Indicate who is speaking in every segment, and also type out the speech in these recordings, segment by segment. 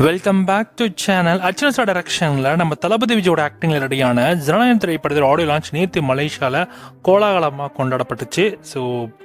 Speaker 1: Welcome back to channel. Archana டைரக்ஷனில் நம்ம தளபதி விஜயோட ஆக்டிங்கில் ரெடியான ஜனநாயகம் திரைப்படத்தில் ஆடியோ லான்ச் நேற்று மலேசியாவில் கோலாகலமாக கொண்டாடப்பட்டுச்சு. ஸோ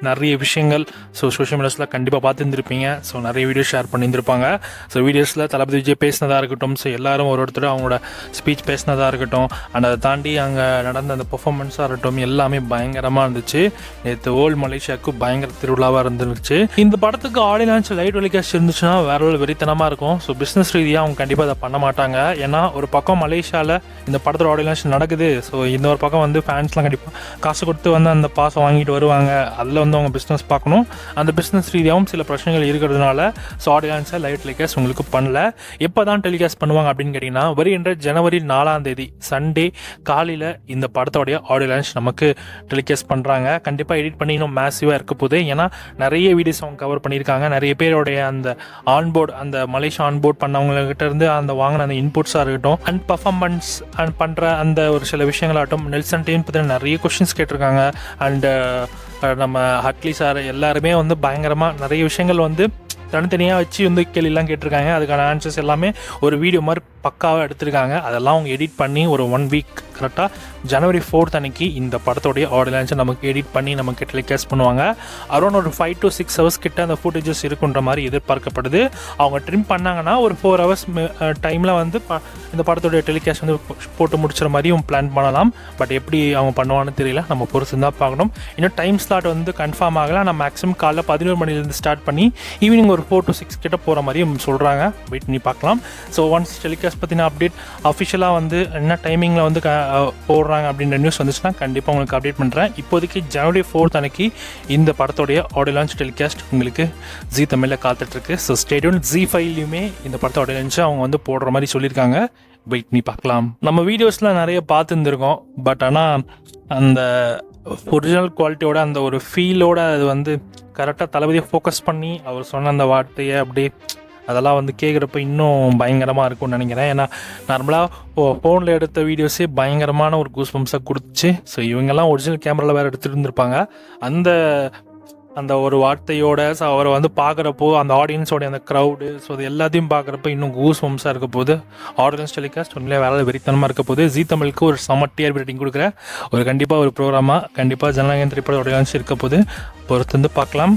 Speaker 1: நிறைய விஷயங்கள் சோஷியல் மீடியாஸில் கண்டிப்பாக பார்த்துருந்துருப்பீங்க. ஸோ நிறைய வீடியோஸ் ஷேர் பண்ணியிருந்திருப்பாங்க. ஸோ வீடியோஸில் தளபதி விஜய் பேசினதாக இருக்கட்டும், ஸோ எல்லாரும் ஒருத்தர் அவங்களோட ஸ்பீச் பேசினதாக இருக்கட்டும், அண்ட் அதை தாண்டி அங்கே நடந்த அந்த பெர்ஃபார்மன்ஸாக இருக்கட்டும், எல்லாமே பயங்கரமாக இருந்துச்சு. நேற்று ஓல்டு மலேசியாவுக்கு பயங்கர திருவிழாவாக இருந்துருச்சு. இந்த படத்துக்கு ஆடியோ லான்ச் லைட் டெலிகாஸ்ட் இருந்துச்சுன்னா வேற ஒரு வெறித்தனமாக இருக்கும். ஸோ பிஸ்னஸ் ரீதியாக அவங்க கண்டிப்பாக அதை பண்ண மாட்டாங்க. ஏன்னா ஒரு பக்கம் மலேசியாவில் இந்த படத்தோட ஆடியோ லான்ச் நடக்குது. ஸோ இந்த ஒரு பக்கம் வந்து ஃபேன்ஸ்லாம் கண்டிப்பாக காசு கொடுத்து வந்து அந்த பாஸை வாங்கிட்டு வருவாங்க. அதில் வந்து அவங்க பிஸ்னஸ் பார்க்கணும். அந்த பிஸ்னஸ் ரீதியாகவும் சில பிரச்சனைகள் இருக்கிறதுனால ஸோ ஆடியோ லான்ச்சை லைட் டெலிகாஸ்ட் உங்களுக்கு பண்ணல. எப்போ தான் டெலிகாஸ்ட் பண்ணுவாங்க அப்படின்னு கேட்டிங்கன்னா, வருகின்ற ஜனவரி 4 சண்டே காலையில் இந்த படத்தோடைய ஆடியோ லான்ச் நமக்கு டெலிகாஸ்ட் பண்ணுறாங்க. கண்டிப்பாக எடிட் பண்ணி இன்னும் மேசிவாக இருக்க போகுது. ஏன்னா நிறைய வீடியோஸ் அவங்க கவர் பண்ணியிருக்காங்க. நிறைய பேருடைய அந்த ஆன்போர்டு, அந்த மலேசியா ஆன்போர்ட் பண்ணவங்ககிட்ட இருந்து அந்த வாங்கின அந்த இன்புட்ஸாக இருக்கட்டும், அண்ட் பர்ஃபார்மன்ஸ் அண்ட் பண்ணுற அந்த ஒரு சில விஷயங்களாகட்டும், நெல்சன் டீம் பற்றி நிறைய கொஷின்ஸ் கேட்டிருக்காங்க. அண்டு நம்ம ஹட்லி சார் எல்லாருமே வந்து பயங்கரமாக நிறைய விஷயங்கள் வந்து தனித்தனியாக வச்சு வந்து கேள்விலாம் கேட்டிருக்காங்க. அதுக்கான ஆன்சர்ஸ் எல்லாமே ஒரு வீடியோ மாதிரி பக்காவாக எடுத்திருக்காங்க. அதெல்லாம் அவங்க எடிட் பண்ணி ஒரு 1 வீக் கரெக்டாக ஜனவரி 4 அன்னைக்கு இந்த படத்தோடைய ஆடியோ லான்ச்சை நமக்கு எடிட் பண்ணி நமக்கு டெலிகாஸ்ட் பண்ணுவாங்க. அரௌண்ட் ஒரு 5 to 6 hours கிட்ட அந்த ஃபுட்டேஜஸ் இருக்குன்ற மாதிரி எதிர்பார்க்கப்படுது. அவங்க ட்ரிம் பண்ணாங்கன்னா ஒரு 4 hours டைமில் வந்து இந்த படத்தோடைய டெலிகாஸ்ட் வந்து போட்டு முடிச்சுற மாதிரியும் பிளான் பண்ணலாம். பட் எப்படி அவங்க பண்ணுவான்னு தெரியல, நம்ம பொறுத்து தான் பார்க்கணும். இன்னும் டைம் ஸ்லாட் வந்து கன்ஃபார்ம் ஆகலை. நான் மேக்ஸிமம் காலைல 11 மணிலேருந்து ஸ்டார்ட் பண்ணி ஈவினிங் ஒரு 4 to 6 கிட்ட போகிற மாதிரியும் சொல்கிறாங்க. வெயிட் பண்ணி பார்க்கலாம். ஸோ ஒன்ஸ் டெலிகாஸ்ட் பற்றின அப்டேட் அஃபிஷியலாக வந்து என்ன டைமிங்கில் வந்து போடுறாங்க அப்படின்ற நியூஸ் வந்துச்சுன்னா கண்டிப்பாக உங்களுக்கு அப்டேட் பண்ணுறேன். இப்போதைக்கு ஜனவரி 4 அன்னைக்கு இந்த படத்தோடைய ஆடியோ லான்ச் டெலிகாஸ்ட் உங்களுக்கு ஜி தமிழில் காத்துட்ருக்கு. So stay tune. ஜி5லையுமே இந்த படத்தோட ஆடியோ லான்ச்சை அவங்க வந்து போடுற மாதிரி சொல்லியிருக்காங்க. வெயிட் பண்ணி பார்க்கலாம். நம்ம வீடியோஸ்லாம் நிறைய பார்த்துருந்துருக்கோம். பட் ஆனால் அந்த ஒரிஜினல் குவாலிட்டியோட அந்த ஒரு ஃபீலோட அது வந்து கரெக்டாக தளபதியை ஃபோக்கஸ் பண்ணி அவர் சொன்ன அந்த வார்த்தையை அப்படியே அதெல்லாம் வந்து கேட்குறப்ப இன்னும் பயங்கரமாக இருக்கும்னு நினைக்கிறேன். ஏன்னா நார்மலாக ஃபோனில் எடுத்த வீடியோஸே பயங்கரமான ஒரு கூஸ் பம்ப்ஸாக கொடுத்துச்சு. ஸோ இவங்கெல்லாம் ஒரிஜினல் கேமராவில் வேறு எடுத்துகிட்டு இருந்திருப்பாங்க. அந்த ஒரு வார்த்தையோட ஸோ அவரை வந்து பார்க்குறப்போ அந்த ஆடியன்ஸோடைய அந்த க்ரௌடு, ஸோ அது எல்லாத்தையும் பார்க்குறப்ப இன்னும் கூஸ் பம்ப்ஸாக இருக்க போது. ஆடியன்ஸ் டெலிகாஸ்ட் உண்மையிலே வேலை வெறித்தனமாக இருக்க போது. ஜி தமிழுக்கு ஒரு செம டிஆர்பி ரேட்டிங் கொடுக்குற ஒரு கண்டிப்பாக ஒரு ப்ரோக்ராமாக கண்டிப்பாக ஜனநாயகம் திரைப்பட ஆடியன்ஸ் இருக்க போது. பொறுத்து வந்து பார்க்கலாம்.